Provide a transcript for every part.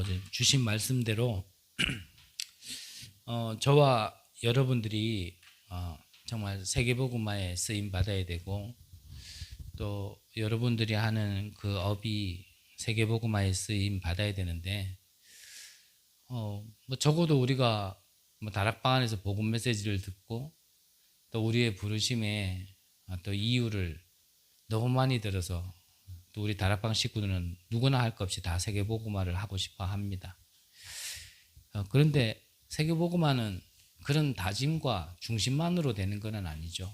어제 주신 말씀대로 저와 여러분들이 정말 세계복음화에 쓰임 받아야 되고, 또 여러분들이 하는 그 업이 세계복음화에 쓰임 받아야 되는데, 뭐 적어도 우리가 뭐 다락방 안에서 복음 메시지를 듣고, 또 우리의 부르심에 또 이유를 너무 많이 들어서, 또 우리 다락방 식구들은 누구나 할 것 없이 다 세계복음화를 하고 싶어 합니다. 그런데 세계복음화는 그런 다짐과 중심만으로 되는 건 아니죠.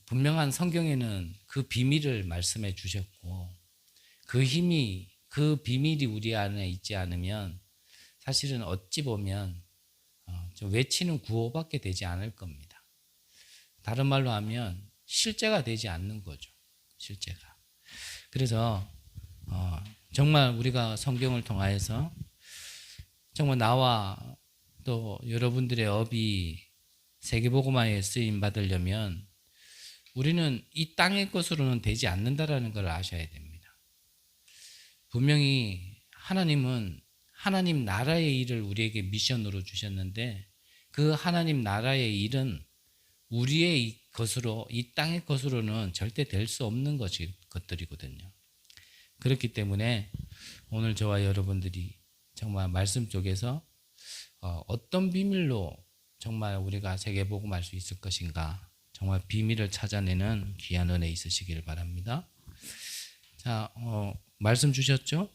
분명한 성경에는 그 비밀을 말씀해 주셨고, 그 힘이, 그 비밀이 우리 안에 있지 않으면 사실은 어찌 보면 좀 외치는 구호밖에 되지 않을 겁니다. 다른 말로 하면 실제가 되지 않는 거죠. 실제가. 그래서 정말 우리가 성경을 통하여서 정말 나와 또 여러분들의 업이 세계복음화에 쓰임 받으려면 우리는 이 땅의 것으로는 되지 않는다라는 걸 아셔야 됩니다. 분명히 하나님은 하나님 나라의 일을 우리에게 미션으로 주셨는데, 그 하나님 나라의 일은 우리의 것으로, 이 땅의 것으로는 절대 될 수 없는 것들이거든요. 그렇기 때문에 오늘 저와 여러분들이 정말 말씀 속에서 어떤 비밀로 정말 우리가 세계복음할 수 있을 것인가, 정말 비밀을 찾아내는 귀한 은혜 있으시기를 바랍니다. 자, 말씀 주셨죠?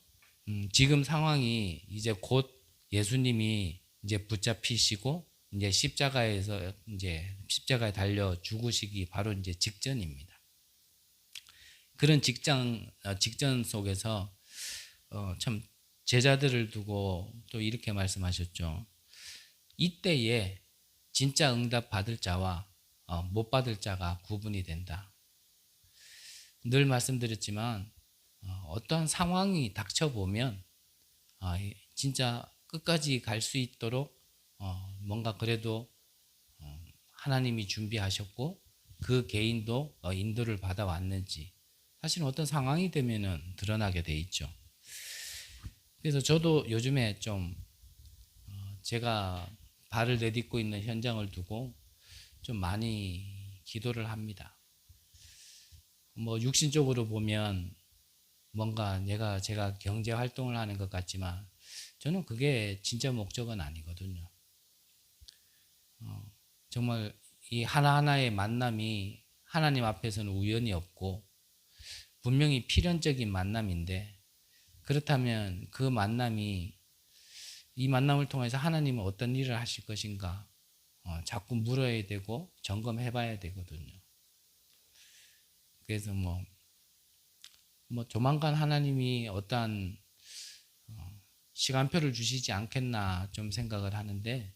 지금 상황이 이제 곧 예수님이 이제 붙잡히시고 이제 십자가에 달려 죽으시기 바로 이제 직전입니다. 그런 직전 속에서 참 제자들을 두고 또 이렇게 말씀하셨죠. 이때에 진짜 응답 받을 자와 못 받을 자가 구분이 된다. 늘 말씀드렸지만 어떠한 상황이 닥쳐보면 진짜 끝까지 갈 수 있도록 뭔가 그래도 하나님이 준비하셨고 그 개인도 인도를 받아왔는지 사실은 어떤 상황이 되면은 드러나게 돼 있죠. 그래서 저도 요즘에 좀 제가 발을 내딛고 있는 현장을 두고 좀 많이 기도를 합니다. 뭐 육신적으로 보면 뭔가 제가 경제 활동을 하는 것 같지만 저는 그게 진짜 목적은 아니거든요. 정말 이 하나하나의 만남이 하나님 앞에서는 우연이 없고 분명히 필연적인 만남인데, 그렇다면 그 만남이, 이 만남을 통해서 하나님은 어떤 일을 하실 것인가 자꾸 물어야 되고 점검해 봐야 되거든요. 그래서 뭐 조만간 하나님이 어떠한 시간표를 주시지 않겠나 좀 생각을 하는데,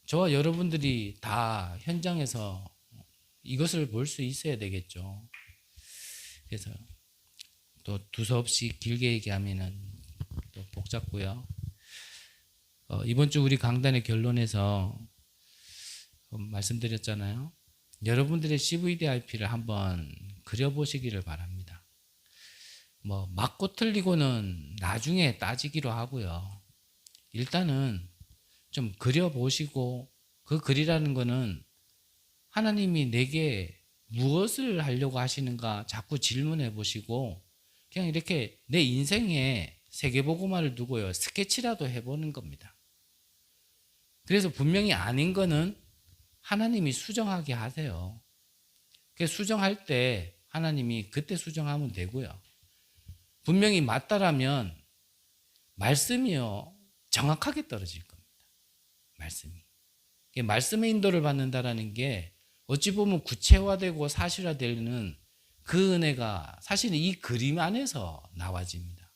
저와 여러분들이 다 현장에서 이것을 볼 수 있어야 되겠죠. 그래서 또 두서없이 길게 얘기하면은 또 복잡고요. 이번 주 우리 강단의 결론에서 말씀드렸잖아요. 여러분들의 CVDIP를 한번 그려보시기를 바랍니다. 뭐 맞고 틀리고는 나중에 따지기로 하고요. 일단은 좀 그려보시고, 그 글이라는 거는 하나님이 내게 무엇을 하려고 하시는가 자꾸 질문해 보시고, 그냥 이렇게 내 인생에 세계복음화를 두고요 스케치라도 해보는 겁니다. 그래서 분명히 아닌 거는 하나님이 수정하게 하세요. 그 수정할 때 하나님이 그때 수정하면 되고요. 분명히 맞다라면 말씀이요 정확하게 떨어질 겁니다. 말씀의 인도를 받는다라는 게 어찌 보면 구체화되고 사실화되는 그 은혜가 사실은 이 그림 안에서 나와집니다.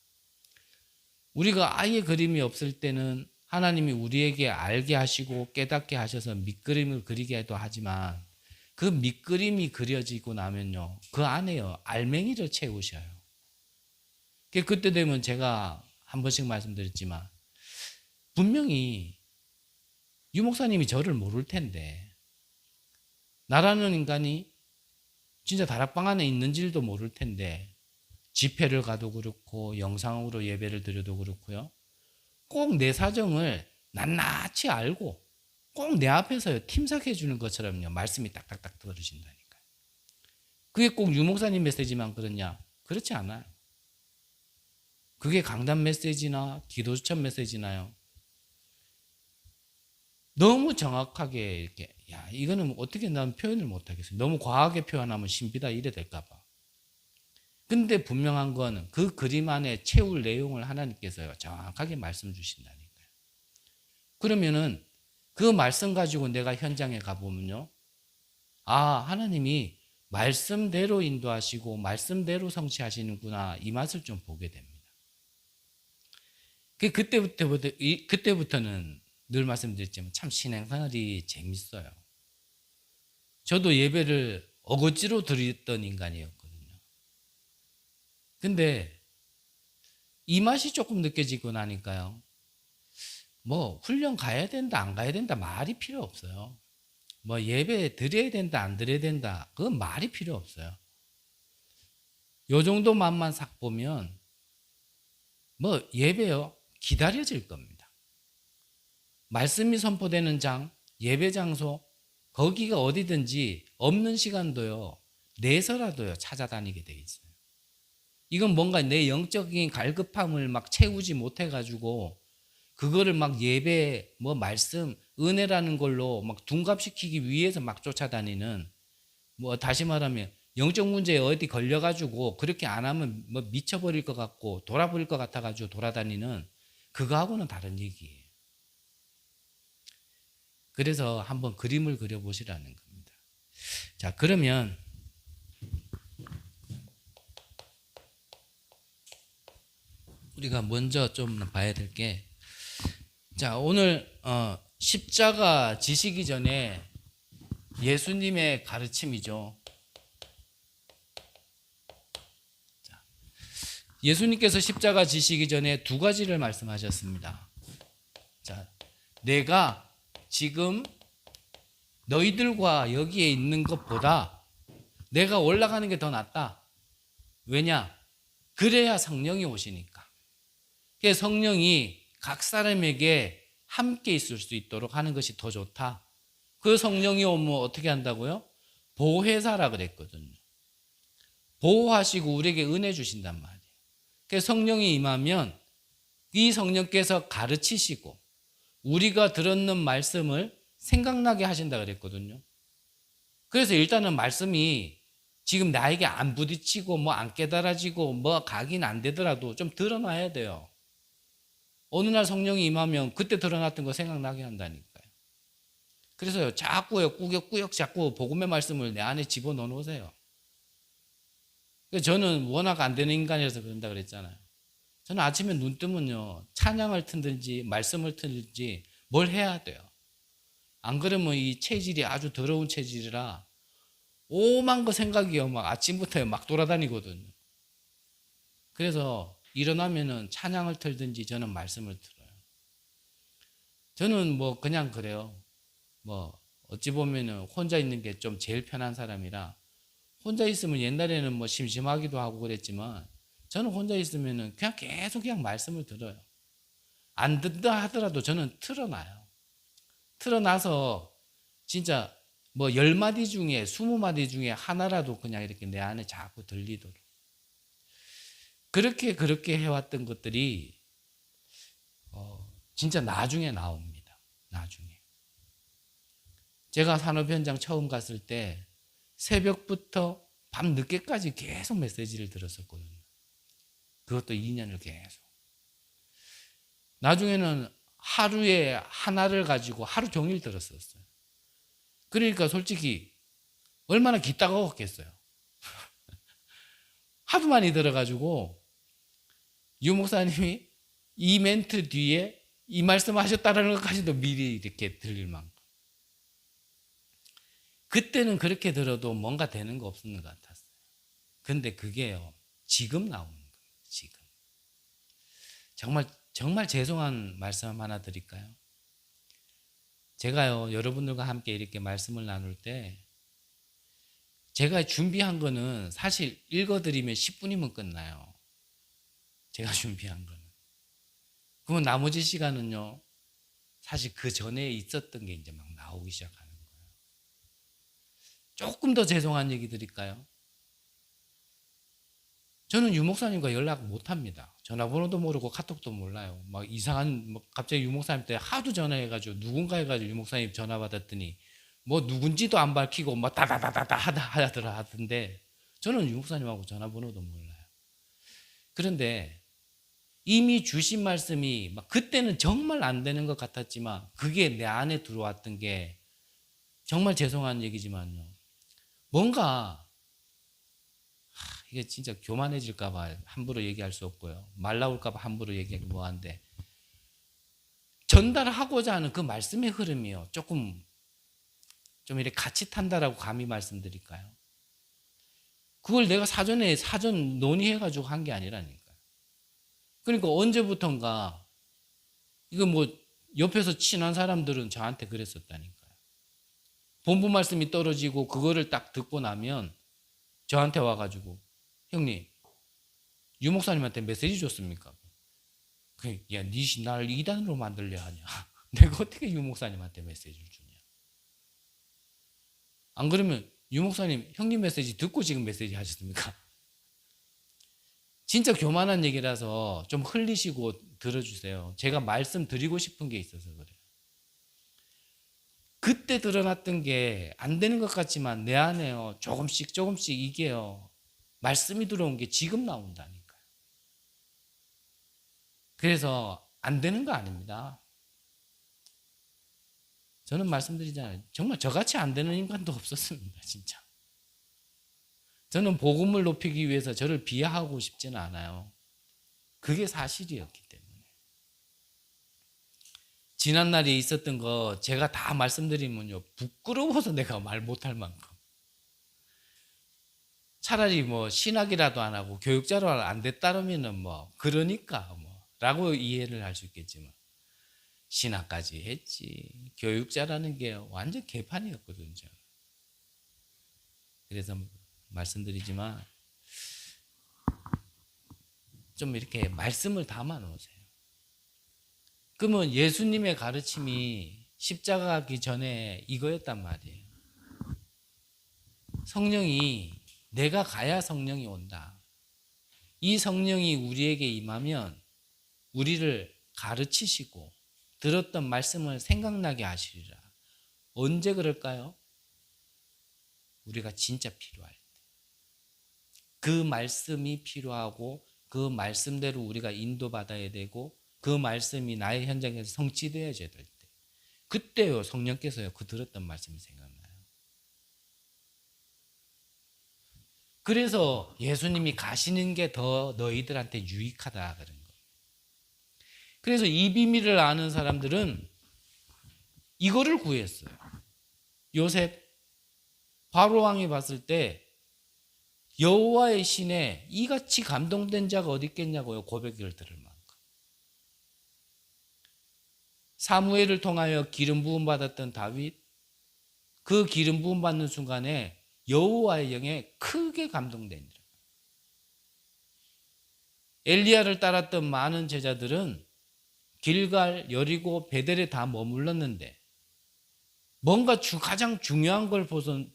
우리가 아예 그림이 없을 때는 하나님이 우리에게 알게 하시고 깨닫게 하셔서 밑그림을 그리게도 하지만, 그 밑그림이 그려지고 나면요 그 안에요 알맹이를 채우셔요. 그때 되면 제가 한 번씩 말씀드렸지만 분명히 유 목사님이 저를 모를 텐데, 나라는 인간이 진짜 다락방 안에 있는지도 모를 텐데 집회를 가도 그렇고 영상으로 예배를 드려도 그렇고요. 꼭 내 사정을 낱낱이 알고 꼭 내 앞에서 팀삭해 주는 것처럼요. 말씀이 딱딱딱 떨어진다니까요. 그게 꼭 유목사님 메시지만 그렇냐? 그렇지 않아요. 그게 강단 메시지나 기도수천 메시지나요. 너무 정확하게 이렇게 이거는 어떻게 난 표현을 못하겠어요. 너무 과하게 표현하면 신비다 이래 될까 봐. 근데 분명한 건 그 그림 안에 채울 내용을 하나님께서요. 정확하게 말씀 주신다니까요. 그러면은 그 말씀 가지고 내가 현장에 가보면요. 하나님이 말씀대로 인도하시고 말씀대로 성취하시는구나 이 맛을 좀 보게 됩니다. 그때부터는 늘 말씀드렸지만 참 신앙생활이 재밌어요. 저도 예배를 어거지로 드렸던 인간이었거든요. 근데 이 맛이 조금 느껴지고 나니까요. 뭐 훈련 가야 된다 안 가야 된다 말이 필요 없어요. 뭐 예배 드려야 된다 안 드려야 된다 그건 말이 필요 없어요. 요 정도 맛만 싹 보면 뭐 예배요 기다려질 겁니다. 말씀이 선포되는 장, 예배 장소 거기가 어디든지 없는 시간도요 내서라도요 찾아다니게 돼 있어요. 이건 뭔가 내 영적인 갈급함을 막 채우지 못해 가지고 그거를 막 예배 뭐 말씀 은혜라는 걸로 막 둔갑시키기 위해서 막 쫓아다니는 뭐 다시 말하면 영적 문제에 어디 걸려가지고 그렇게 안 하면 뭐 미쳐버릴 것 같고 돌아버릴 것 같아가지고 돌아다니는 그거하고는 다른 얘기예요. 그래서 한번 그림을 그려보시라는 겁니다. 자, 그러면 우리가 먼저 좀 봐야 될 게, 자, 오늘 십자가 지시기 전에 예수님의 가르침이죠. 자, 예수님께서 십자가 지시기 전에 두 가지를 말씀하셨습니다. 자, 내가 지금 너희들과 여기에 있는 것보다 내가 올라가는 게 더 낫다. 왜냐? 그래야 성령이 오시니까. 그래서 성령이 각 사람에게 함께 있을 수 있도록 하는 것이 더 좋다. 그 성령이 오면 어떻게 한다고요? 보혜사라 그랬거든요. 보호하시고 우리에게 은혜 주신단 말이에요. 그래서 성령이 임하면 이 성령께서 가르치시고 우리가 들었는 말씀을 생각나게 하신다 그랬거든요. 그래서 일단은 말씀이 지금 나에게 안 부딪히고 뭐 안 깨달아지고 뭐 각인 안 되더라도 좀 드러나야 돼요. 어느 날 성령이 임하면 그때 드러났던 거 생각나게 한다니까요. 그래서요, 자꾸요, 꾸역꾸역 자꾸 복음의 말씀을 내 안에 집어넣어 놓으세요. 저는 워낙 안 되는 인간이라서 그런다 그랬잖아요. 저는 아침에 눈 뜨면요, 찬양을 틀든지 말씀을 틀든지 뭘 해야 돼요. 안 그러면 이 체질이 아주 더러운 체질이라 오만 거 생각이요, 막 아침부터 막 돌아다니거든요. 그래서 일어나면은 찬양을 틀든지 저는 말씀을 들어요. 저는 뭐 그냥 그래요. 뭐 어찌 보면은 혼자 있는 게 좀 제일 편한 사람이라 혼자 있으면 옛날에는 뭐 심심하기도 하고 그랬지만 저는 혼자 있으면은 그냥 계속 그냥 말씀을 들어요. 안 듣다 하더라도 저는 틀어놔요. 틀어놔서 진짜 뭐 10마디 중에 20마디 중에 하나라도 그냥 이렇게 내 안에 자꾸 들리도록. 그렇게 해왔던 것들이 진짜 나중에 나옵니다. 나중에. 제가 산업 현장 처음 갔을 때 새벽부터 밤 늦게까지 계속 메시지를 들었었거든요. 그것도 2년을 계속. 나중에는 하루에 하나를 가지고 하루 종일 들었었어요. 그러니까 솔직히 얼마나 기따가웠겠어요. 하도 많이 들어가지고 유 목사님이 이 멘트 뒤에 이 말씀 하셨다는 것까지도 미리 이렇게 들릴 만큼. 그때는 그렇게 들어도 뭔가 되는 거 없는 것 같았어요. 근데 그게요, 지금 나오는 거예요, 지금. 정말 죄송한 말씀 하나 드릴까요? 제가요, 여러분들과 함께 이렇게 말씀을 나눌 때 제가 준비한 거는 사실 읽어드리면 10분이면 끝나요. 제가 준비한 거는. 그러면 나머지 시간은요, 사실 그 전에 있었던 게 이제 막 나오기 시작하는 거예요. 조금 더 죄송한 얘기 드릴까요? 저는 유 목사님과 연락 못 합니다. 전화번호도 모르고 카톡도 몰라요. 막 이상한, 갑자기 유 목사님한테 하도 전화해가지고 누군가 해가지고 유 목사님 전화 받았더니 뭐 누군지도 안 밝히고 뭐 다다다다다 하던데 저는 유 목사님하고 전화번호도 몰라요. 그런데 이미 주신 말씀이 막 그때는 정말 안 되는 것 같았지만 그게 내 안에 들어왔던 게 정말 죄송한 얘기지만요. 뭔가 이게 진짜 교만해질까봐 함부로 얘기할 수 없고요. 말 나올까봐 함부로 얘기하기 뭐한데 전달하고자 하는 그 말씀의 흐름이요. 조금 좀 이렇게 같이 탄다라고 감히 말씀드릴까요? 그걸 내가 사전 논의해가지고 한 게 아니라니까요. 그러니까 언제부턴가 이거 뭐 옆에서 친한 사람들은 저한테 그랬었다니까요. 본부 말씀이 떨어지고 그거를 딱 듣고 나면 저한테 와가지고 형님 유 목사님한테 메시지 줬습니까? 야, 니 날 이단으로 만들려 하냐? 내가 어떻게 유 목사님한테 메시지를 주냐? 안 그러면 유 목사님 형님 메시지 듣고 지금 메시지 하셨습니까? 진짜 교만한 얘기라서 좀 흘리시고 들어주세요. 제가 말씀드리고 싶은 게 있어서 그래요. 그때 드러났던 게 안 되는 것 같지만 내 안에요. 조금씩 이게요. 말씀이 들어온 게 지금 나온다니까요. 그래서 안 되는 거 아닙니다. 저는 말씀드리잖아요. 정말 저같이 안 되는 인간도 없었습니다. 진짜. 저는 복음을 높이기 위해서 저를 비하하고 싶지는 않아요. 그게 사실이었기 때문에. 지난날에 있었던 거 제가 다 말씀드리면요. 부끄러워서 내가 말 못할 만큼. 차라리 뭐 신학이라도 안 하고 교육자로 안 됐다면은 뭐 그러니까 뭐 라고 이해를 할 수 있겠지만 신학까지 했지. 교육자라는 게 완전 개판이었거든요. 그래서 말씀드리지만 좀 이렇게 말씀을 담아 놓으세요. 그러면 예수님의 가르침이 십자가 가기 전에 이거였단 말이에요. 성령이 내가 가야 성령이 온다. 이 성령이 우리에게 임하면 우리를 가르치시고 들었던 말씀을 생각나게 하시리라. 언제 그럴까요? 우리가 진짜 필요할 때. 그 말씀이 필요하고 그 말씀대로 우리가 인도받아야 되고 그 말씀이 나의 현장에서 성취되어져야 될 때. 그때요 성령께서요 그 들었던 말씀이 생각나요. 그래서 예수님이 가시는 게 더 너희들한테 유익하다 그런 거예요. 그래서 이 비밀을 아는 사람들은 이거를 구했어요. 요셉 바로 왕이 봤을 때 여호와의 신에 이같이 감동된 자가 어디 있겠냐고요. 고백을 들을 만큼. 사무엘을 통하여 기름 부음 받았던 다윗, 그 기름 부음 받는 순간에 여호와의 영에 크게 감동됩니다. 엘리야를 따랐던 많은 제자들은 길갈, 여리고, 베델에 다 머물렀는데 뭔가 가장 중요한 걸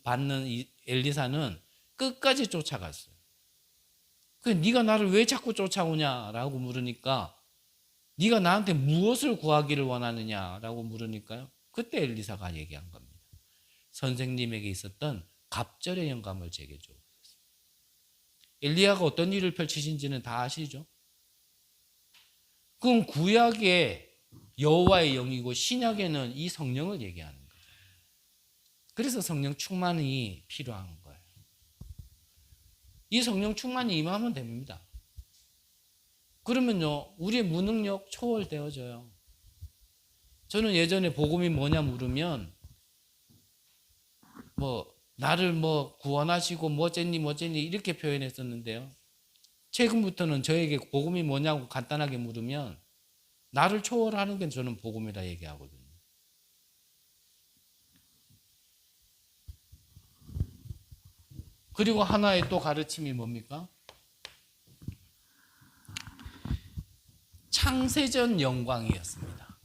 받는 이 엘리사는 끝까지 쫓아갔어요. 네가 나를 왜 자꾸 쫓아오냐라고 물으니까 네가 나한테 무엇을 구하기를 원하느냐라고 물으니까요. 그때 엘리사가 얘기한 겁니다. 선생님에게 있었던 갑절의 영감을 제게 줘. 엘리야가 어떤 일을 펼치신지는 다 아시죠? 그럼 구약의 여호와의 영이고 신약에는 이 성령을 얘기하는 거예요. 그래서 성령 충만이 필요한 거예요. 이 성령 충만이 임하면 됩니다. 그러면요 우리의 무능력 초월되어져요. 저는 예전에 복음이 뭐냐 물으면 나를 구원하시고 뭐쨌니 이렇게 표현했었는데요. 최근부터는 저에게 복음이 뭐냐고 간단하게 물으면 나를 초월하는 게 저는 복음이라 얘기하거든요. 그리고 하나의 또 가르침이 뭡니까? 창세전 영광이었습니다.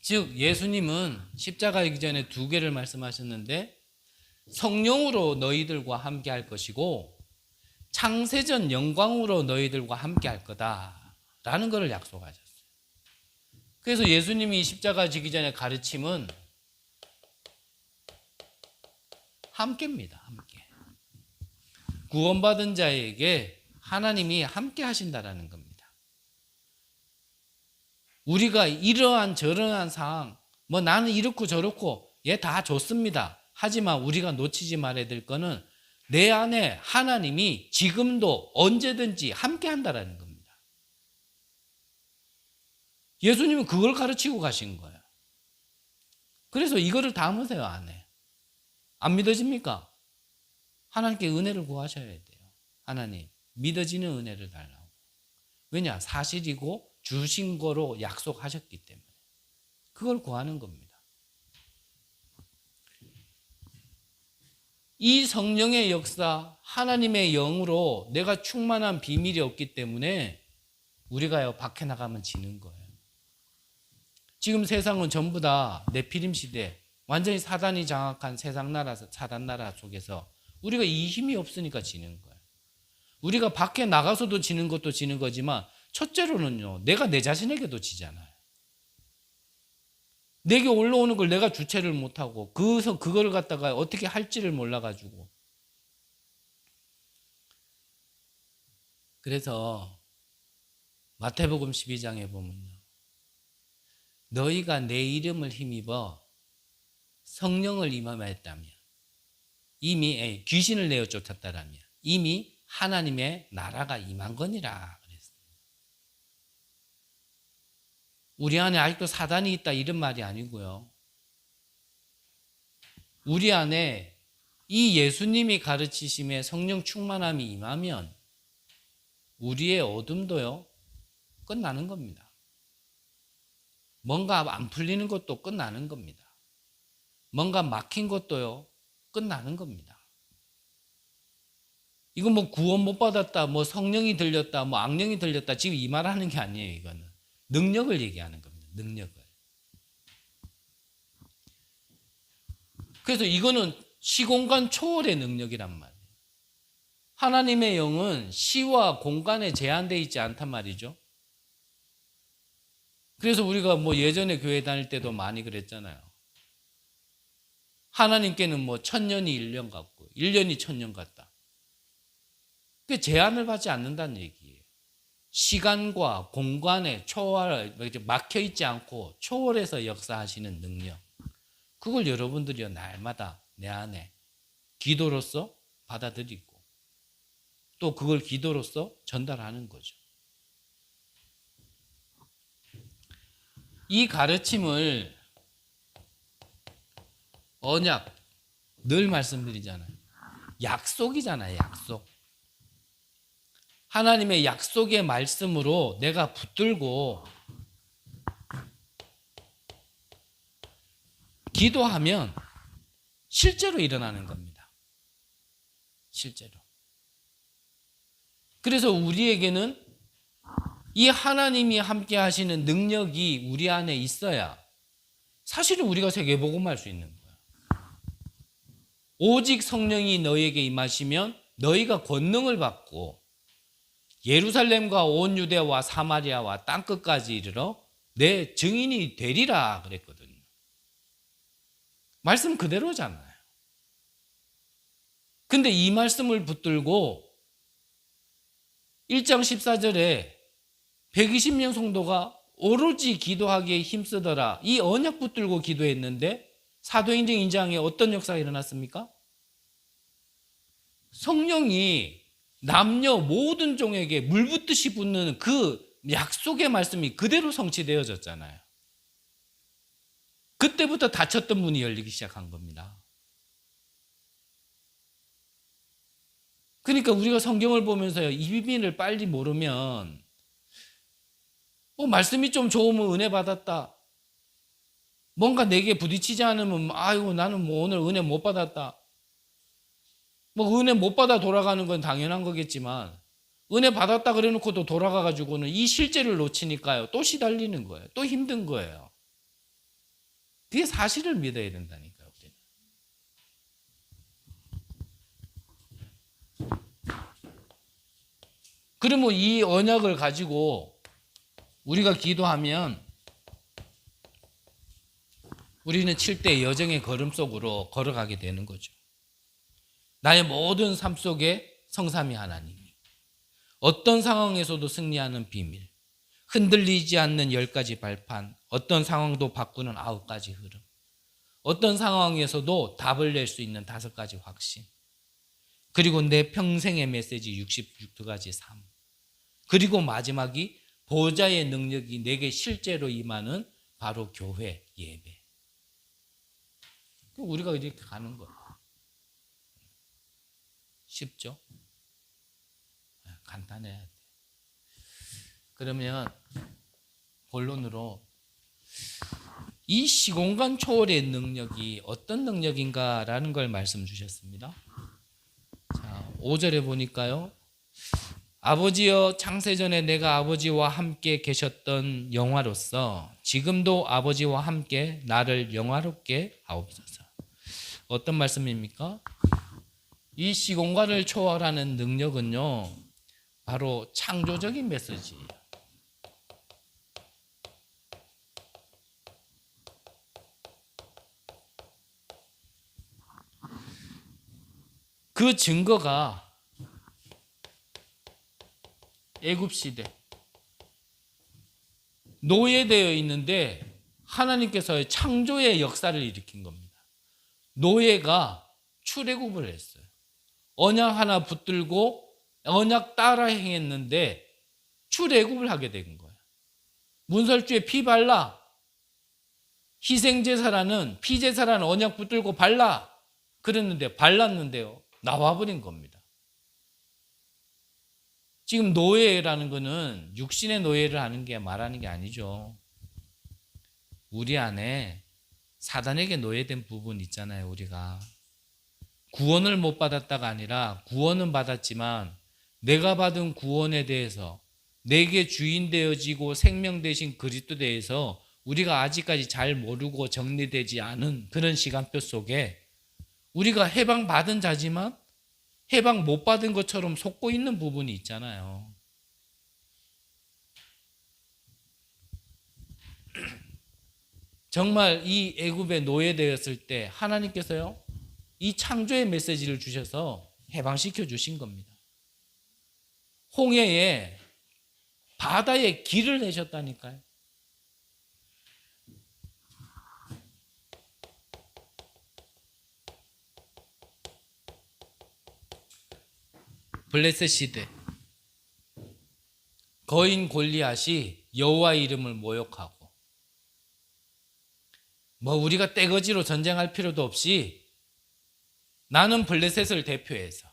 즉 예수님은 십자가이기 전에 두 개를 말씀하셨는데 성령으로 너희들과 함께 할 것이고 창세전 영광으로 너희들과 함께 할 거다라는 것을 약속하셨어요. 그래서 예수님이 십자가 지기 전에 가르침은 함께입니다. 함께. 구원받은 자에게 하나님이 함께 하신다라는 겁니다. 우리가 이러한 저러한 상황, 뭐 나는 이렇고 저렇고 얘 다 좋습니다. 하지만 우리가 놓치지 말아야 될 거는 내 안에 하나님이 지금도 언제든지 함께 한다라는 겁니다. 예수님은 그걸 가르치고 가신 거예요. 그래서 이거를 담으세요, 안에. 안 믿어집니까? 하나님께 은혜를 구하셔야 돼요. 하나님, 믿어지는 은혜를 달라고. 왜냐? 사실이고 주신 거로 약속하셨기 때문에. 그걸 구하는 겁니다. 이 성령의 역사, 하나님의 영으로 내가 충만한 비밀이 없기 때문에 우리가 밖에 나가면 지는 거예요. 지금 세상은 전부 다 네피림 시대, 완전히 사단이 장악한 세상 나라, 사단 나라 속에서 우리가 이 힘이 없으니까 지는 거예요. 우리가 밖에 나가서도 지는 것도 지는 거지만 첫째로는요, 내가 내 자신에게도 지잖아요. 내게 올라오는 걸 내가 주체를 못하고 그걸 갖다가 어떻게 할지를 몰라가지고. 그래서 마태복음 12장에 보면요, 너희가 내 이름을 힘입어 성령을 임함했다면, 이미 귀신을 내어 쫓았다라면 이미 하나님의 나라가 임한 거니라 그랬습니다. 우리 안에 아직도 사단이 있다 이런 말이 아니고요. 우리 안에 이 예수님이 가르치심에 성령 충만함이 임하면 우리의 어둠도요 끝나는 겁니다. 뭔가 안 풀리는 것도 끝나는 겁니다. 뭔가 막힌 것도요 끝나는 겁니다. 이건 뭐 구원 못 받았다, 뭐 성령이 들렸다, 뭐 악령이 들렸다, 지금 이 말하는 게 아니에요. 이거는 능력을 얘기하는 겁니다. 능력을. 그래서 이거는 시공간 초월의 능력이란 말이에요. 하나님의 영은 시와 공간에 제한되어 있지 않단 말이죠. 그래서 우리가 뭐 예전에 교회 다닐 때도 많이 그랬잖아요. 하나님께는 뭐 1000년이 1년 같고 1년이 1000년 같다. 그 제한을 받지 않는다는 얘기예요. 시간과 공간에 막혀 있지 않고 초월해서 역사하시는 능력. 그걸 여러분들이 날마다 내 안에 기도로서 받아들이고 또 그걸 기도로서 전달하는 거죠. 이 가르침을 언약, 늘 말씀드리잖아요. 약속이잖아요, 약속. 하나님의 약속의 말씀으로 내가 붙들고 기도하면 실제로 일어나는 겁니다. 실제로. 그래서 우리에게는 이 하나님이 함께 하시는 능력이 우리 안에 있어야 사실은 우리가 세계복음할 수 있는 거예요. 오직 성령이 너희에게 임하시면 너희가 권능을 받고 예루살렘과 온 유대와 사마리아와 땅끝까지 이르러 내 증인이 되리라 그랬거든요. 말씀 그대로잖아요. 근데 이 말씀을 붙들고 1장 14절에 120명 성도가 오로지 기도하기에 힘쓰더라. 이 언약 붙들고 기도했는데 사도행전 2장에 어떤 역사가 일어났습니까? 성령이 남녀 모든 종에게 물 붓듯이 붓는 그 약속의 말씀이 그대로 성취되어졌잖아요. 그때부터 닫혔던 문이 열리기 시작한 겁니다. 그러니까 우리가 성경을 보면서요, 이 비밀을 빨리 모르면 말씀이 좀 좋으면 은혜 받았다. 뭔가 내게 부딪히지 않으면 아이고 나는 뭐 오늘 은혜 못 받았다. 뭐 은혜 못 받아 돌아가는 건 당연한 거겠지만 은혜 받았다 그래 놓고 또 돌아가 가지고는 이 실제를 놓치니까요. 또 시달리는 거예요. 또 힘든 거예요. 그게 사실을 믿어야 된다니까요. 우리는. 그러면 이 언약을 가지고 우리가 기도하면 우리는 7대 여정의 걸음 속으로 걸어가게 되는 거죠. 나의 모든 삶 속에 성삼위 하나님이 어떤 상황에서도 승리하는 비밀, 흔들리지 않는 10가지 발판, 어떤 상황도 바꾸는 9가지 흐름, 어떤 상황에서도 답을 낼 수 있는 5가지 확신, 그리고 내 평생의 메시지 62가지 삶, 그리고 마지막이 보좌의 능력이 내게 실제로 임하는 바로 교회 예배. 우리가 이렇게 가는 거예요. 쉽죠? 간단해야 돼. 그러면 본론으로 이 시공간 초월의 능력이 어떤 능력인가라는 걸 말씀 주셨습니다. 자, 5절에 보니까요. 아버지여 창세전에 내가 아버지와 함께 계셨던 영화로서 지금도 아버지와 함께 나를 영화롭게 하옵소서. 어떤 말씀입니까? 이 시공간을 초월하는 능력은요, 바로 창조적인 메시지예요. 그 증거가 애굽 시대 노예되어 있는데 하나님께서 창조의 역사를 일으킨 겁니다. 노예가 출애굽을 했어요. 언약 하나 붙들고 언약 따라 행했는데 출애굽을 하게 된 거예요. 문설주에 피 발라. 희생제사라는 피제사라는 언약 붙들고 발라. 그랬는데 발랐는데요. 나와버린 겁니다. 지금 노예라는 거는 육신의 노예를 하는 게 말하는 게 아니죠. 우리 안에 사단에게 노예된 부분 있잖아요. 우리가 구원을 못 받았다가 아니라 구원은 받았지만 내가 받은 구원에 대해서 내게 주인 되어지고 생명 되신 그리스도 대해서 우리가 아직까지 잘 모르고 정리되지 않은 그런 시간표 속에 우리가 해방 받은 자지만 해방 못 받은 것처럼 속고 있는 부분이 있잖아요. 정말 이 애굽에 노예되었을 때 하나님께서요, 이 창조의 메시지를 주셔서 해방시켜 주신 겁니다. 홍해에 바다에 길을 내셨다니까요. 블레셋 시대 거인 골리앗이 여호와 이름을 모욕하고 뭐 우리가 떼거지로 전쟁할 필요도 없이 나는 블레셋을 대표해서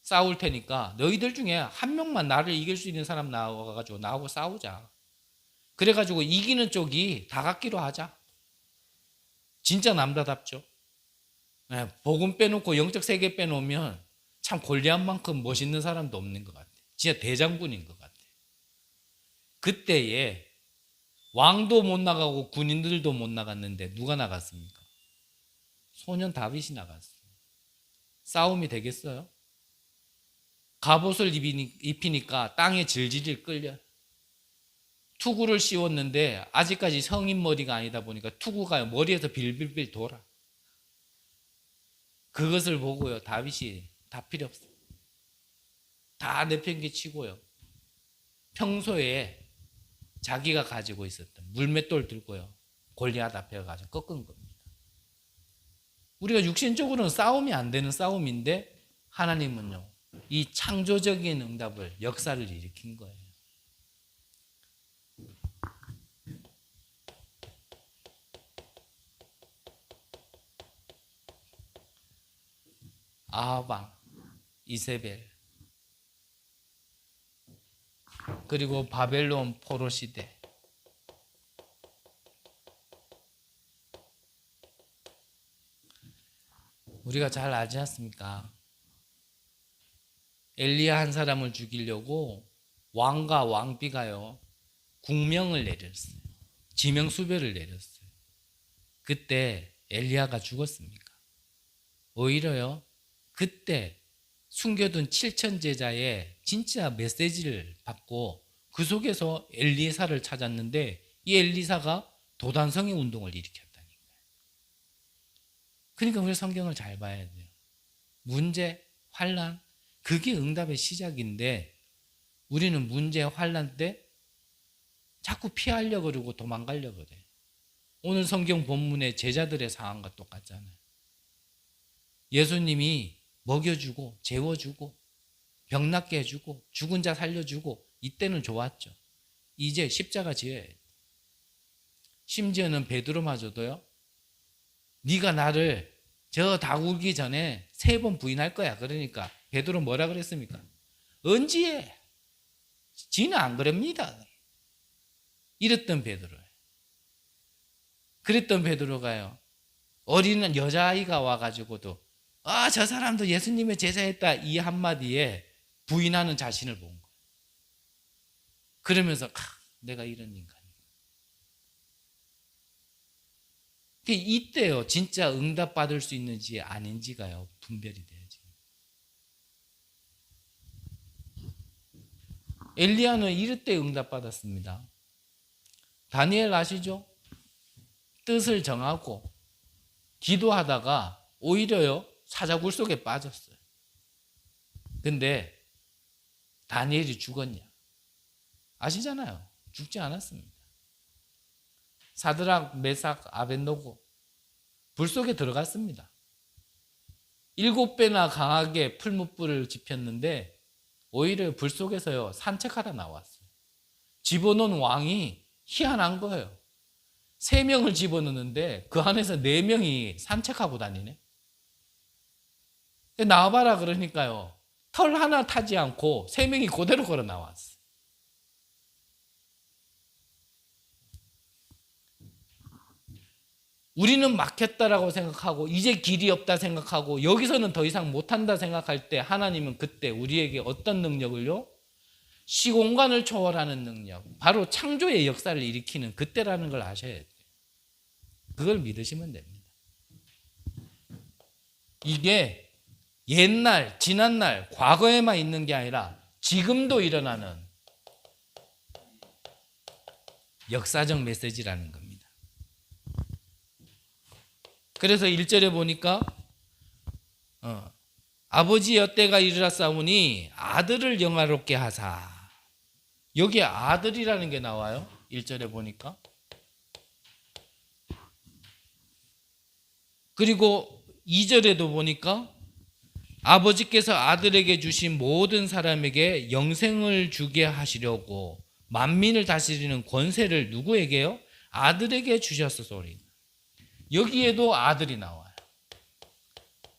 싸울 테니까 너희들 중에 한 명만 나를 이길 수 있는 사람 나와가지고 나하고 싸우자. 그래가지고 이기는 쪽이 다 갖기로 하자. 진짜 남자답죠. 네, 복음 빼놓고 영적 세계 빼놓으면 참 골리앗만큼 멋있는 사람도 없는 것 같아. 진짜 대장군인 것 같아. 그때에 왕도 못 나가고 군인들도 못 나갔는데 누가 나갔습니까? 소년 다윗이 나갔어요. 싸움이 되겠어요? 갑옷을 입히니까 땅에 질질 끌려. 투구를 씌웠는데 아직까지 성인 머리가 아니다 보니까 투구가 머리에서 빌빌빌 돌아. 그것을 보고요, 다윗이 다 필요 없어. 다 내팽개치고요. 평소에 자기가 가지고 있었던 물맷돌 들고요, 골리앗 앞에 가서 꺾은 겁니다. 우리가 육신적으로는 싸움이 안 되는 싸움인데 하나님은요, 이 창조적인 응답을, 역사를 일으킨 거예요. 아합, 이세벨, 그리고 바벨론 포로 시대, 우리가 잘 알지 않습니까? 엘리야 한 사람을 죽이려고 왕과 왕비가요 국명을 내렸어요. 지명수배를 내렸어요. 그때 엘리야가 죽었습니까? 오히려요 그때 숨겨둔 7천 제자의 진짜 메시지를 받고 그 속에서 엘리사를 찾았는데 이 엘리사가 도단성의 운동을 일으켰다는 거예요. 그러니까 우리 성경을 잘 봐야 돼요. 문제, 환난, 그게 응답의 시작인데 우리는 문제, 환난 때 자꾸 피하려고 그러고 도망가려고 그래. 오늘 성경 본문의 제자들의 상황과 똑같잖아요. 예수님이 먹여주고 재워주고 병 낫게 해주고 죽은 자 살려주고 이때는 좋았죠. 이제 십자가 지어야 돼. 심지어는 베드로마저도요. 네가 나를 저 다구기 전에 3번 부인할 거야. 그러니까 베드로 뭐라 그랬습니까? 언제? 지는 안 그럽니다. 이랬던 베드로예요. 그랬던 베드로가요. 어린 여자아이가 와가지고도 저 사람도 예수님의 제자였다 이 한마디에 부인하는 자신을 본 거예요. 그러면서 내가 이런 인간이야. 이때요 진짜 응답받을 수 있는지 아닌지가요 분별이 돼야지. 엘리야는 이럴 때 응답받았습니다. 다니엘 아시죠? 뜻을 정하고 기도하다가 오히려요 사자굴 속에 빠졌어요. 근데 다니엘이 죽었냐? 아시잖아요. 죽지 않았습니다. 사드락, 메삭, 아벳노고 불 속에 들어갔습니다. 7배나 강하게 풀무불을 지폈는데 오히려 불 속에서요 산책하다 나왔어요. 집어넣은 왕이 희한한 거예요. 3명을 집어넣는데 그 안에서 4명이 산책하고 다니네. 나와봐라 그러니까요 털 하나 타지 않고 3명이 그대로 걸어 나왔어요. 우리는 막혔다라고 생각하고 이제 길이 없다 생각하고 여기서는 더 이상 못한다 생각할 때 하나님은 그때 우리에게 어떤 능력을요? 시공간을 초월하는 능력, 바로 창조의 역사를 일으키는 그때라는 걸 아셔야 돼요. 그걸 믿으시면 됩니다. 이게 옛날, 지난날, 과거에만 있는 게 아니라 지금도 일어나는 역사적 메시지라는 겁니다. 그래서 1절에 보니까 아버지여 때가 이르렀사오니 아들을 영화롭게 하사. 여기에 아들이라는 게 나와요. 1절에 보니까. 그리고 2절에도 보니까 아버지께서 아들에게 주신 모든 사람에게 영생을 주게 하시려고 만민을 다스리는 권세를 누구에게요? 아들에게 주셨소리. 여기에도 아들이 나와요.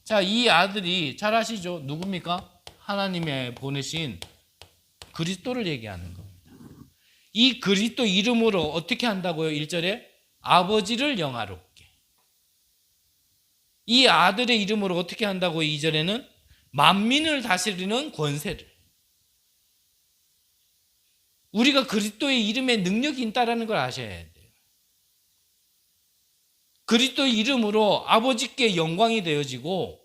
자, 이 아들이 잘 아시죠? 누굽니까? 하나님의 보내신 그리스도를 얘기하는 겁니다. 이 그리스도 이름으로 어떻게 한다고요? 1절에 아버지를 영화롭게. 이 아들의 이름으로 어떻게 한다고요? 2절에는 만민을 다스리는 권세를. 우리가 그리스도의 이름에 능력이 있다는 걸 아셔야 돼요. 그리스도의 이름으로 아버지께 영광이 되어지고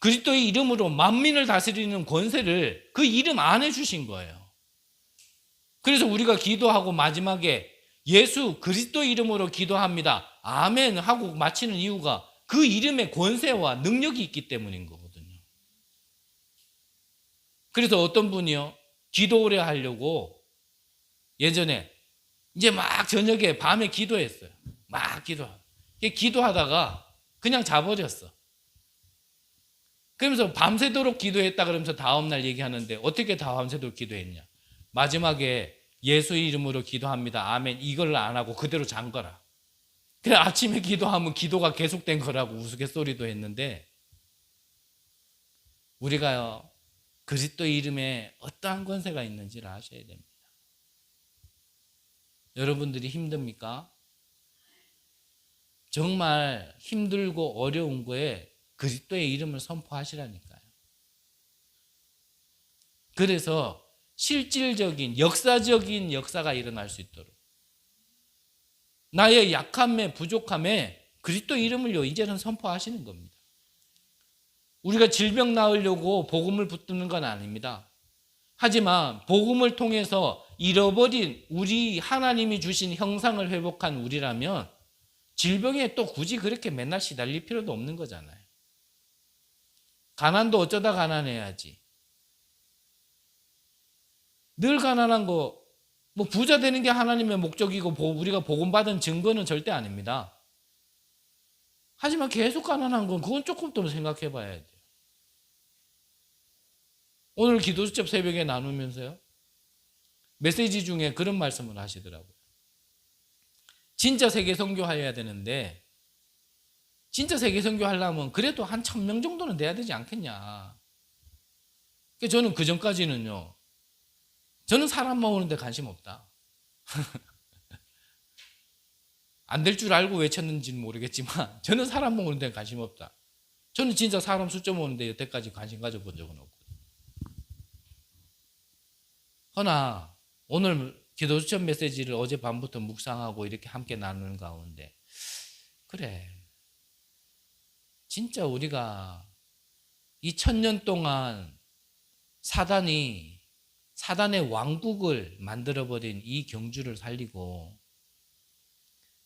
그리스도의 이름으로 만민을 다스리는 권세를 그 이름 안에 주신 거예요. 그래서 우리가 기도하고 마지막에 예수 그리스도 이름으로 기도합니다. 아멘 하고 마치는 이유가 그 이름의 권세와 능력이 있기 때문인 거거든요. 그래서 어떤 분이요 기도 오래 하려고 예전에 이제 막 저녁에 밤에 기도했어요. 막 기도하다가 그냥 자버렸어. 그러면서 밤새도록 기도했다 그러면서 다음날 얘기하는데 어떻게 밤새도록 기도했냐. 마지막에 예수 이름으로 기도합니다. 아멘 이걸 안 하고 그대로 잔 거라. 그래 아침에 기도하면 기도가 계속된 거라고 우스갯소리도 했는데 우리가요 그리스도 이름에 어떠한 권세가 있는지를 아셔야 됩니다. 여러분들이 힘듭니까? 정말 힘들고 어려운 거에 그리스도의 이름을 선포하시라니까요. 그래서 실질적인 역사적인 역사가 일어날 수 있도록 나의 약함에 부족함에 그리스도 이름을요 이제는 선포하시는 겁니다. 우리가 질병 나으려고 복음을 붙드는 건 아닙니다. 하지만 복음을 통해서 잃어버린 우리 하나님이 주신 형상을 회복한 우리라면 질병에 또 굳이 그렇게 맨날 시달릴 필요도 없는 거잖아요. 가난도 어쩌다 가난해야지. 늘 가난한 거, 뭐 부자 되는 게 하나님의 목적이고 우리가 복음받은 증거는 절대 아닙니다. 하지만 계속 가난한 건 그건 조금 더 생각해 봐야 돼요. 오늘 기도수첩 새벽에 나누면서요. 메시지 중에 그런 말씀을 하시더라고요. 진짜 세계 선교해야 되는데 진짜 세계 선교하려면 그래도 한 1,000명 정도는 돼야 되지 않겠냐. 저는 그 전까지는요. 저는 사람 모으는 데 관심 없다. 안 될 줄 알고 외쳤는지는 모르겠지만 저는 사람 모으는 데 관심 없다. 저는 진짜 사람 숫자 모으는 데 여태까지 관심 가져본 적은 없고. 허나 오늘 기도수첩 메시지를 어젯밤부터 묵상하고 이렇게 함께 나누는 가운데 그래 진짜 우리가 이 1,000년 동안 사단의 왕국을 만들어버린 이 경주를 살리고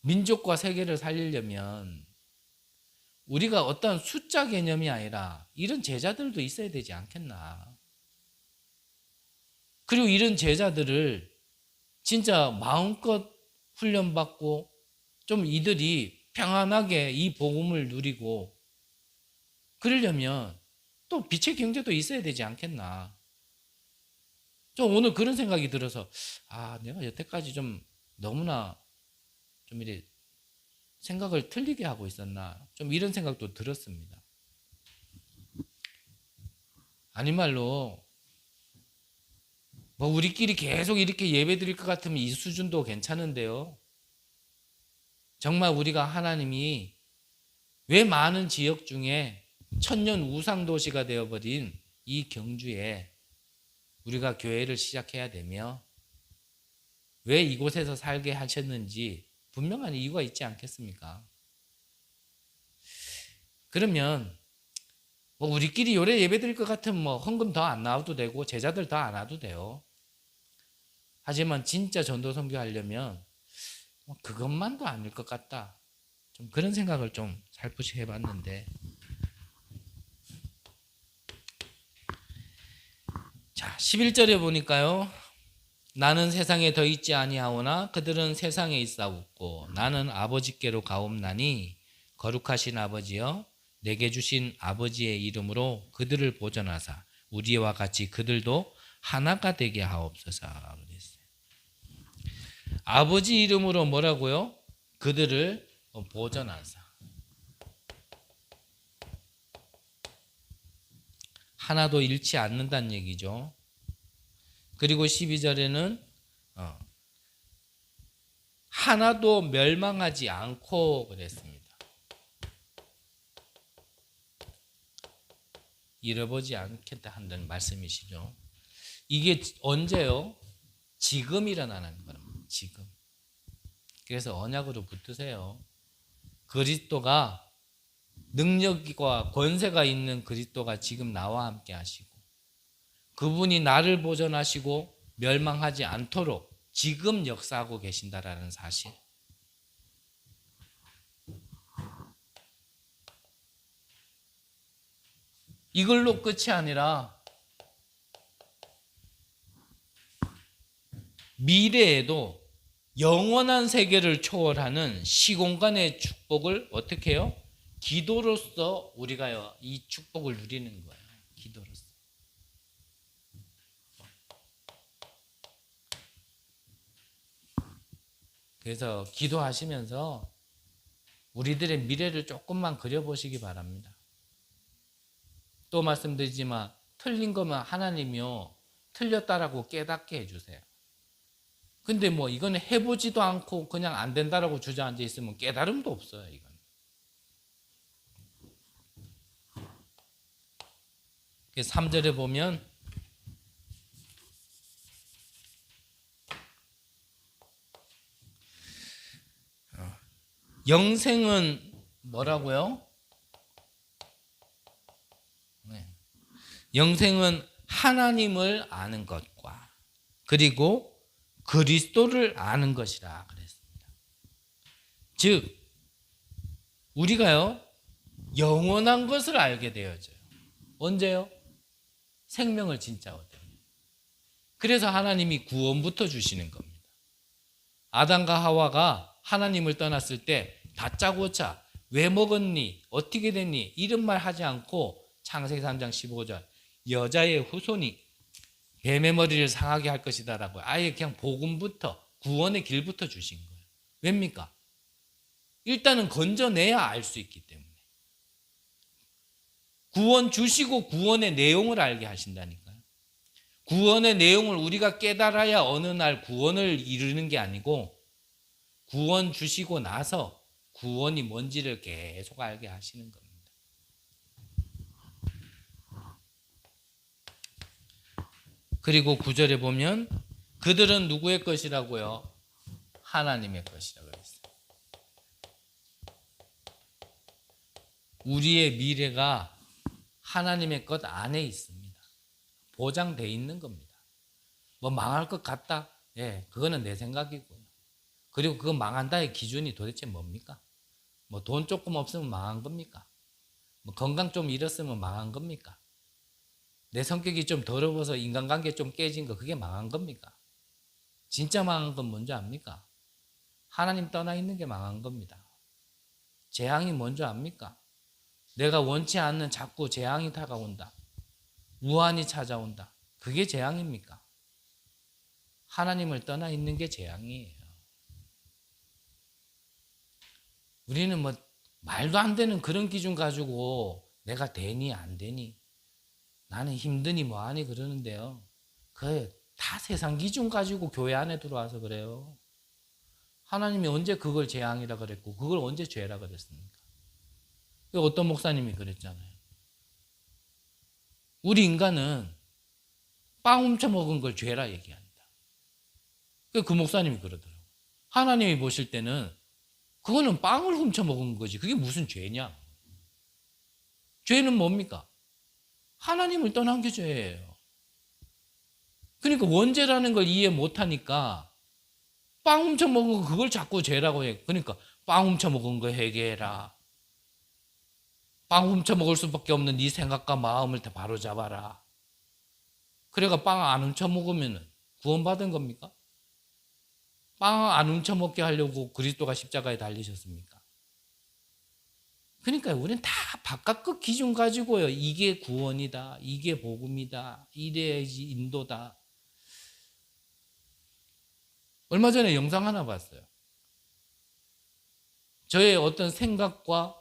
민족과 세계를 살리려면 우리가 어떤 숫자 개념이 아니라 이런 제자들도 있어야 되지 않겠나. 그리고 이런 제자들을 진짜 마음껏 훈련받고 좀 이들이 평안하게 이 복음을 누리고 그러려면 또 빛의 경제도 있어야 되지 않겠나. 좀 오늘 그런 생각이 들어서 내가 여태까지 좀 너무나 좀 이렇게 생각을 틀리게 하고 있었나 좀 이런 생각도 들었습니다. 아니 말로 뭐 우리끼리 계속 이렇게 예배 드릴 것 같으면 이 수준도 괜찮은데요. 정말 우리가 하나님이 왜 많은 지역 중에 1,000년 우상 도시가 되어버린 이 경주에 우리가 교회를 시작해야 되며 왜 이곳에서 살게 하셨는지 분명한 이유가 있지 않겠습니까? 그러면 뭐 우리끼리 요래 예배 드릴 것 같으면 뭐 헌금 더 안 나와도 되고 제자들 더 안 와도 돼요. 하지만 진짜 전도 선교하려면 그것만도 아닐 것 같다. 좀 그런 생각을 좀 살포시 해봤는데 자 11절에 보니까요. 나는 세상에 더 있지 아니하오나 그들은 세상에 있사옵고 나는 아버지께로 가옵나니 거룩하신 아버지여 내게 주신 아버지의 이름으로 그들을 보존하사 우리와 같이 그들도 하나가 되게 하옵소서 그랬어요. 아버지 이름으로 뭐라고요? 그들을 보존하사. 하나도 잃지 않는다는 얘기죠. 그리고 12절에는 하나도 멸망하지 않고 그랬습니다. 잃어보지 않겠다 한다는 말씀이시죠. 이게 언제요? 지금 일어나는 겁니다. 지금. 그래서 언약으로 붙드세요. 그리스도가 능력과 권세가 있는 그리스도가 지금 나와 함께 하시고 그분이 나를 보존하시고 멸망하지 않도록 지금 역사하고 계신다라는 사실. 이걸로 끝이 아니라 미래에도 영원한 세계를 초월하는 시공간의 축복을 어떻게 해요? 기도로서 우리가 이 축복을 누리는 거예요. 기도로서. 그래서 기도하시면서 우리들의 미래를 조금만 그려보시기 바랍니다. 또 말씀드리지만 틀린 거면 하나님이요 틀렸다라고 깨닫게 해주세요. 근데 뭐 이거는 해보지도 않고 그냥 안 된다라고 주저앉아 있으면 깨달음도 없어요. 이건. 3절에 보면 영생은 뭐라고요? 네. 영생은 하나님을 아는 것과 그리고 그리스도를 아는 것이라 그랬습니다. 즉 우리가요 영원한 것을 알게 되어져요. 언제요? 생명을 진짜 얻어요. 그래서 하나님이 구원부터 주시는 겁니다. 아담과 하와가 하나님을 떠났을 때 다짜고짜 왜 먹었니? 어떻게 됐니? 이런 말 하지 않고 창세기 3장 15절 여자의 후손이 뱀의 머리를 상하게 할 것이다 라고 아예 그냥 복음부터 구원의 길부터 주신 거예요. 왜입니까? 일단은 건져내야 알 수 있기 때문에. 구원 주시고 구원의 내용을 알게 하신다니까요. 구원의 내용을 우리가 깨달아야 어느 날 구원을 이루는 게 아니고 구원 주시고 나서 구원이 뭔지를 계속 알게 하시는 겁니다. 그리고 9절에 보면 그들은 누구의 것이라고요? 하나님의 것이라고 했어요. 우리의 미래가 하나님의 것 안에 있습니다. 보장되어 있는 겁니다. 뭐 망할 것 같다? 예, 그거는 내 생각이고요. 그리고 그 망한다의 기준이 도대체 뭡니까? 뭐 돈 조금 없으면 망한 겁니까? 뭐 건강 좀 잃었으면 망한 겁니까? 내 성격이 좀 더러워서 인간관계 좀 깨진 거 그게 망한 겁니까? 진짜 망한 건 뭔지 압니까? 하나님 떠나 있는 게 망한 겁니다. 재앙이 뭔지 압니까? 내가 원치 않는 자꾸 재앙이 다가온다. 우환이 찾아온다. 그게 재앙입니까? 하나님을 떠나 있는 게 재앙이에요. 우리는 뭐 말도 안 되는 그런 기준 가지고 내가 되니 안 되니 나는 힘드니 뭐하니 그러는데요. 그 다 세상 기준 가지고 교회 안에 들어와서 그래요. 하나님이 언제 그걸 재앙이라 그랬고 그걸 언제 죄라 그랬습니까? 어떤 목사님이 그랬잖아요. 우리 인간은 빵 훔쳐먹은 걸 죄라 얘기한다. 그 목사님이 그러더라고요. 하나님이 보실 때는 그거는 빵을 훔쳐먹은 거지 그게 무슨 죄냐? 죄는 뭡니까? 하나님을 떠난 게 죄예요. 그러니까 원죄라는 걸 이해 못하니까 빵 훔쳐먹은 거 그걸 자꾸 죄라고 해. 그러니까 빵 훔쳐먹은 거 회개해라. 빵 훔쳐먹을 수밖에 없는 네 생각과 마음을 다 바로잡아라. 그래가 빵 안 훔쳐먹으면 구원받은 겁니까? 빵 안 훔쳐먹게 하려고 그리스도가 십자가에 달리셨습니까? 그러니까 우리는 다 바깥 기준 가지고요. 이게 구원이다. 이게 복음이다. 이래야지 인도다. 얼마 전에 영상 하나 봤어요. 저의 어떤 생각과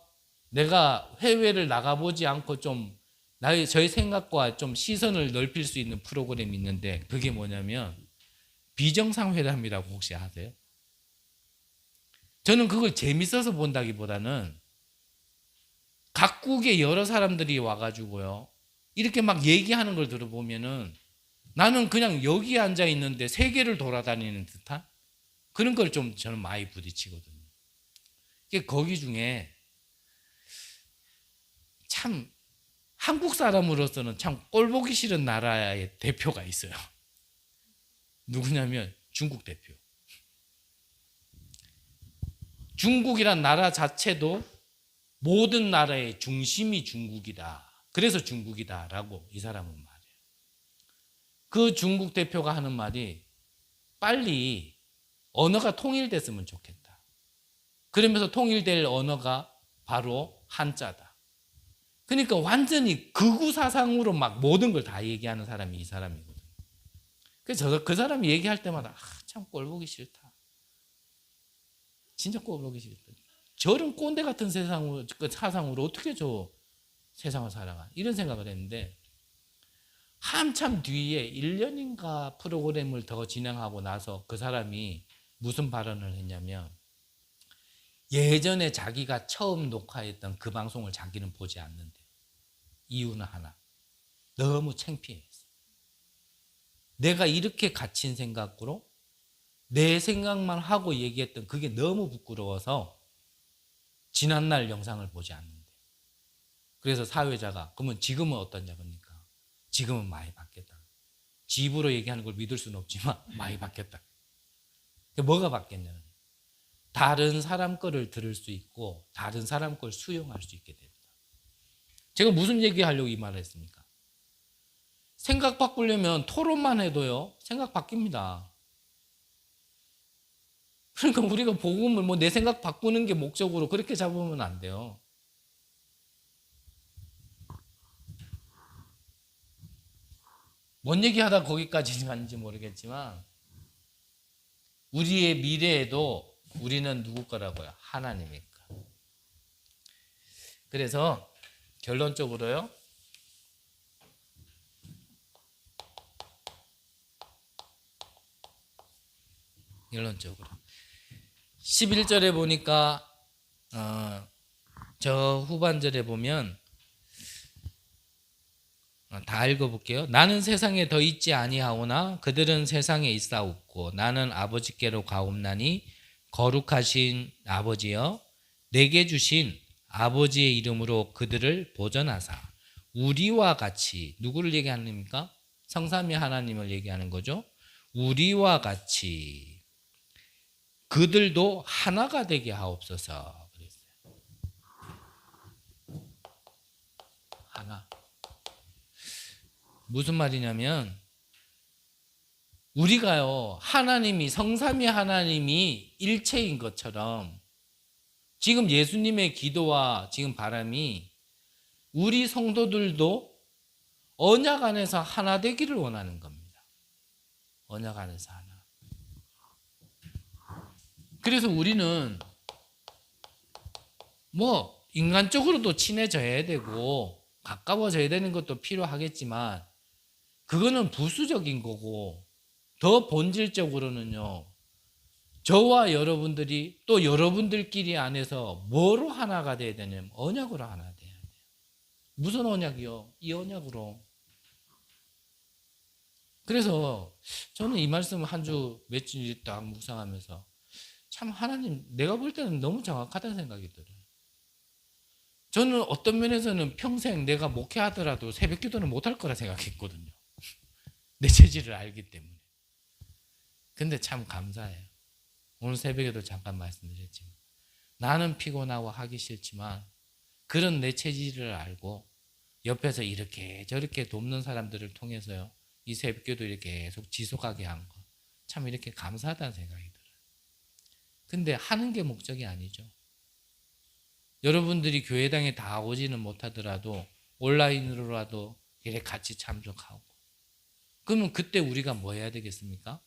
내가 해외를 나가보지 않고 좀 저의 생각과 좀 시선을 넓힐 수 있는 프로그램이 있는데 그게 뭐냐면 비정상회담이라고 혹시 아세요? 저는 그걸 재밌어서 본다기보다는 각국의 여러 사람들이 와가지고요 이렇게 막 얘기하는 걸 들어보면은 나는 그냥 여기 앉아 있는데 세계를 돌아다니는 듯한 그런 걸 좀 저는 많이 부딪히거든요. 거기 중에 참 한국 사람으로서는 참 꼴보기 싫은 나라의 대표가 있어요. 누구냐면 중국 대표. 중국이란 나라 자체도 모든 나라의 중심이 중국이다. 그래서 중국이다라고 이 사람은 말해요. 그 중국 대표가 하는 말이 빨리 언어가 통일됐으면 좋겠다. 그러면서 통일될 언어가 바로 한자다. 그러니까 완전히 극우 사상으로 막 모든 걸 다 얘기하는 사람이 이 사람이거든요. 그래서 그 사람이 얘기할 때마다 참 꼴보기 싫다. 진짜 꼴보기 싫다. 저런 꼰대 같은 세상으로, 그 사상으로 어떻게 저 세상을 살아가? 이런 생각을 했는데 한참 뒤에 1년인가 프로그램을 더 진행하고 나서 그 사람이 무슨 발언을 했냐면 예전에 자기가 처음 녹화했던 그 방송을 자기는 보지 않는데 이유는 하나. 너무 창피했어요. 내가 이렇게 갇힌 생각으로 내 생각만 하고 얘기했던 그게 너무 부끄러워서 지난날 영상을 보지 않는데. 그래서 사회자가 그러면 지금은 어떠냐 겁니까? 지금은 많이 바뀌었다. 지 입으로 얘기하는 걸 믿을 수는 없지만 많이 바뀌었다. 뭐가 바뀌었냐면 다른 사람 거를 들을 수 있고 다른 사람 걸 수용할 수 있게 된다. 제가 무슨 얘기하려고 이 말을 했습니까? 생각 바꾸려면 토론만 해도요 생각 바뀝니다. 그러니까 우리가 복음을 뭐 내 생각 바꾸는 게 목적으로 그렇게 잡으면 안 돼요. 뭔 얘기하다 거기까지 갔는지 모르겠지만 우리의 미래에도 우리는 누구 거라고요? 하나님의 거. 그래서 결론적으로요. 결론적으로 11절에 보니까 저 후반절에 보면 다 읽어볼게요. 나는 세상에 더 있지 아니하오나 그들은 세상에 있사옵고 나는 아버지께로 가옵나니 거룩하신 아버지여 내게 주신 아버지의 이름으로 그들을 보전하사 우리와 같이 누구를 얘기하는 겁니까? 성삼위 하나님을 얘기하는 거죠. 우리와 같이 그들도 하나가 되게 하옵소서 그랬어요. 하나. 무슨 말이냐면 우리가요 하나님이 성삼위 하나님이 일체인 것처럼 지금 예수님의 기도와 지금 바람이 우리 성도들도 언약 안에서 하나 되기를 원하는 겁니다. 언약 안에서 하나. 그래서 우리는 뭐 인간적으로도 친해져야 되고 가까워져야 되는 것도 필요하겠지만 그거는 부수적인 거고 더 본질적으로는요. 저와 여러분들이 또 여러분들끼리 안에서 뭐로 하나가 돼야 되냐면 언약으로 하나 돼야 돼요. 무슨 언약이요? 이 언약으로. 그래서 저는 이 말씀을 한 주 며칠 딱 묵상하면서 참 하나님 내가 볼 때는 너무 정확하다는 생각이 들어요. 저는 어떤 면에서는 평생 내가 목회하더라도 새벽 기도는 못할 거라 생각했거든요. 내 체질을 알기 때문에. 근데 참 감사해요. 오늘 새벽에도 잠깐 말씀드렸지만 나는 피곤하고 하기 싫지만 그런 내 체질을 알고 옆에서 이렇게 저렇게 돕는 사람들을 통해서요. 이 새벽 기도 이렇게 계속 지속하게 한 거. 참 이렇게 감사하다는 생각이 들어요. 근데 하는 게 목적이 아니죠. 여러분들이 교회당에 다 오지는 못하더라도 온라인으로라도 이렇게 같이 참석하고 그러면 그때 우리가 뭐 해야 되겠습니까?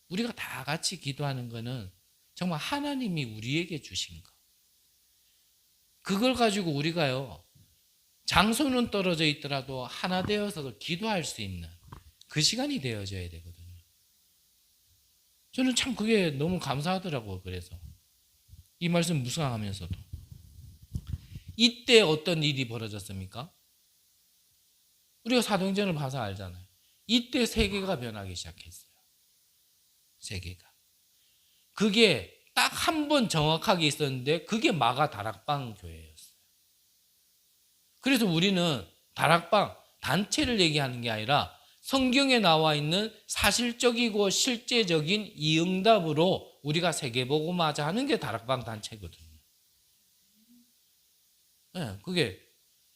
우리가 다 같이 기도하는 거는 정말 하나님이 우리에게 주신 거. 그걸 가지고 우리가요. 장소는 떨어져 있더라도 하나 되어서 기도할 수 있는 그 시간이 되어져야 되거든요. 저는 참 그게 너무 감사하더라고요. 그래서 이 말씀 묵상하면서도 이때 어떤 일이 벌어졌습니까? 우리가 사도행전을 봐서 알잖아요. 이때 세계가 변하기 시작했어요. 세계가. 그게 딱 한 번 정확하게 있었는데 그게 마가 다락방 교회였어요. 그래서 우리는 다락방 단체를 얘기하는 게 아니라 성경에 나와 있는 사실적이고 실제적인 이 응답으로 우리가 세계복음화자 하는 게 다락방 단체거든요. 네,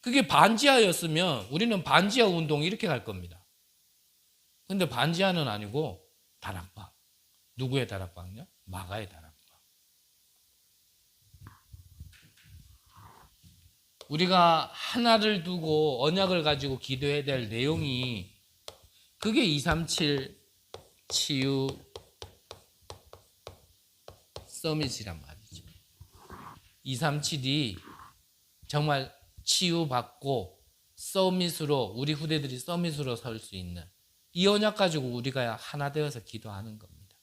그게 반지하였으면 우리는 반지하 운동 이렇게 갈 겁니다. 근데 반지하는 아니고 다락방. 누구의 다락방요? 마가의 다락방. 우리가 하나를 두고 언약을 가지고 기도해야 될 내용이 그게 237 치유 서밋이란 말이죠. 237이 정말 치유받고 서밋으로 우리 후대들이 서밋으로 설 수 있는 이 언약 가지고 우리가 하나 되어서 기도하는 겁니다.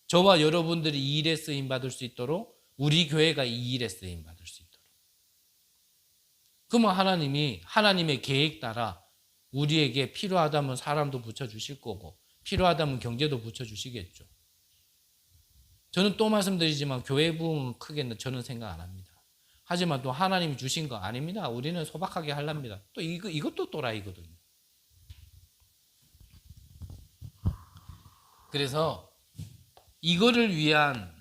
저와 여러분들이 이 일에 쓰임 받을 수 있도록 우리 교회가 이 일에 쓰임 받을 수 있도록. 그러면 하나님이 하나님의 계획 따라 우리에게 필요하다면 사람도 붙여주실 거고 필요하다면 경제도 붙여주시겠죠. 저는 또 말씀드리지만 교회 부흥은 크게 저는 생각 안 합니다. 하지만 또 하나님이 주신 거 아닙니다. 우리는 소박하게 하랍니다. 또 이것도 또라이거든요. 그래서 이거를 위한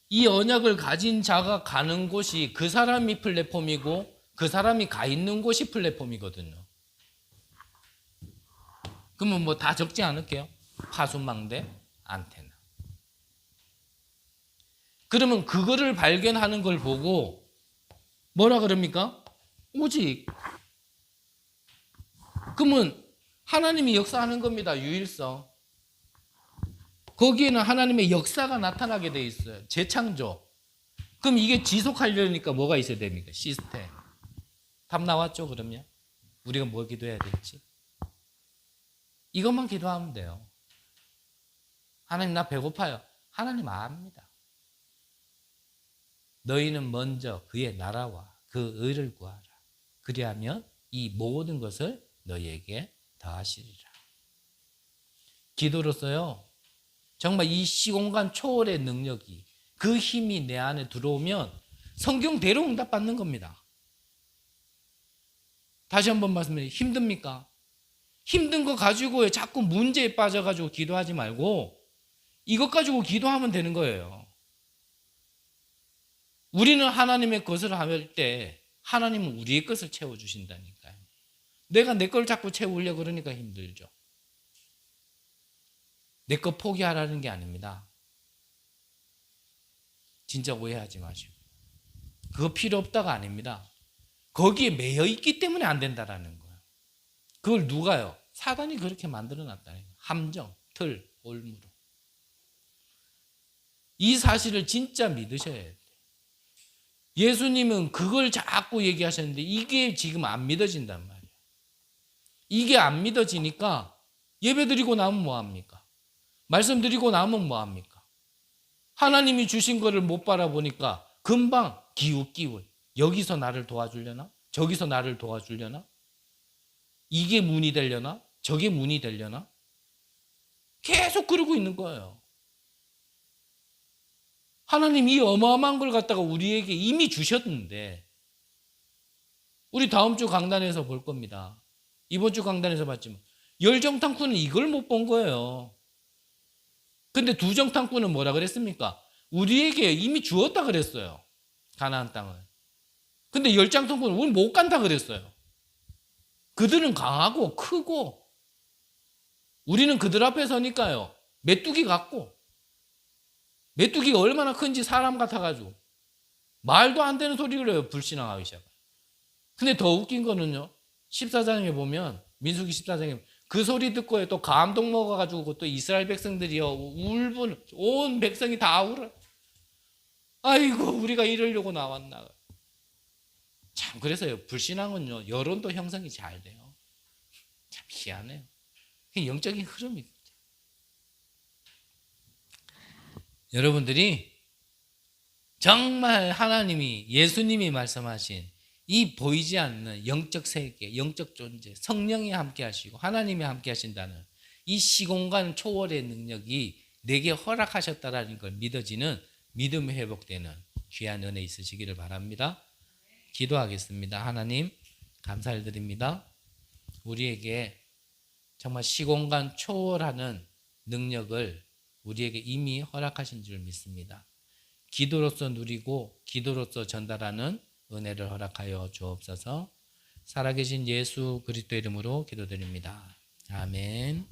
이 언약을 가진 자가 가는 곳이 그 사람이 플랫폼이고 그 사람이 가 있는 곳이 플랫폼이거든요. 그러면 뭐 다 적지 않을게요. 파수망대, 안테나. 그러면 그거를 발견하는 걸 보고 뭐라 그럽니까? 오직. 그러면 하나님이 역사하는 겁니다. 유일성. 거기에는 하나님의 역사가 나타나게 돼 있어요. 재창조. 그럼 이게 지속하려니까 뭐가 있어야 됩니까? 시스템. 답 나왔죠, 그러면? 우리가 뭐 기도해야 될지? 이것만 기도하면 돼요. 하나님, 나 배고파요. 하나님 압니다. 너희는 먼저 그의 나라와 그 의를 구하라. 그리하면 이 모든 것을 너희에게 더하시리라. 기도로서요, 정말 이 시공간 초월의 능력이, 그 힘이 내 안에 들어오면 성경대로 응답받는 겁니다. 다시 한번 말씀드려요. 힘듭니까? 힘든 거 가지고 자꾸 문제에 빠져가지고 기도하지 말고 이것 가지고 기도하면 되는 거예요. 우리는 하나님의 것을 할 때 하나님은 우리의 것을 채워주신다니까요. 내가 내 걸 자꾸 채우려고 그러니까 힘들죠. 내 거 포기하라는 게 아닙니다. 진짜 오해하지 마시고. 그거 필요 없다가 아닙니다. 거기에 매여 있기 때문에 안 된다라는 거예요. 그걸 누가요? 사단이 그렇게 만들어 놨다는 거예요. 함정, 틀, 올무로. 이 사실을 진짜 믿으셔야 돼요. 예수님은 그걸 자꾸 얘기하셨는데 이게 지금 안 믿어진단 말이에요. 이게 안 믿어지니까 예배 드리고 나면 뭐합니까? 말씀 드리고 나면 뭐합니까? 하나님이 주신 거를 못 바라보니까 금방 기웃기웃. 여기서 나를 도와주려나? 저기서 나를 도와주려나? 이게 문이 되려나? 저게 문이 되려나? 계속 그러고 있는 거예요. 하나님 이 어마어마한 걸 갖다가 우리에게 이미 주셨는데 우리 다음 주 강단에서 볼 겁니다. 이번 주 강단에서 봤지만 열정탐꾼은 이걸 못 본 거예요. 근데 두정탐꾼은 뭐라 그랬습니까? 우리에게 이미 주었다 그랬어요. 가나안 땅을. 근데 열정탐꾼은 우리 못 간다 그랬어요. 그들은 강하고 크고 우리는 그들 앞에 서니까요. 메뚜기 같고 메뚜기가 얼마나 큰지 사람 같아가지고 말도 안 되는 소리를 해요. 불신앙하기 시작해요. 근데 더 웃긴 거는요. 14장에 보면 민수기 14장에 그 소리 듣고 또 감동 먹어가지고 또 이스라엘 백성들이요. 울분 온 백성이 다 울어. 아이고 우리가 이러려고 나왔나. 참 그래서요. 불신앙은요. 여론도 형성이 잘 돼요. 참 희한해요. 영적인 흐름이거든요. 여러분들이 정말 하나님이 예수님이 말씀하신 이 보이지 않는 영적 세계, 영적 존재, 성령이 함께 하시고 하나님이 함께 하신다는 이 시공간 초월의 능력이 내게 허락하셨다라는 걸 믿어지는 믿음이 회복되는 귀한 은혜 있으시기를 바랍니다. 기도하겠습니다. 하나님 감사를 드립니다. 우리에게 정말 시공간 초월하는 능력을 우리에게 이미 허락하신 줄 믿습니다. 기도로서 누리고 기도로서 전달하는 은혜를 허락하여 주옵소서. 살아계신 예수 그리스도 이름으로 기도드립니다. 아멘.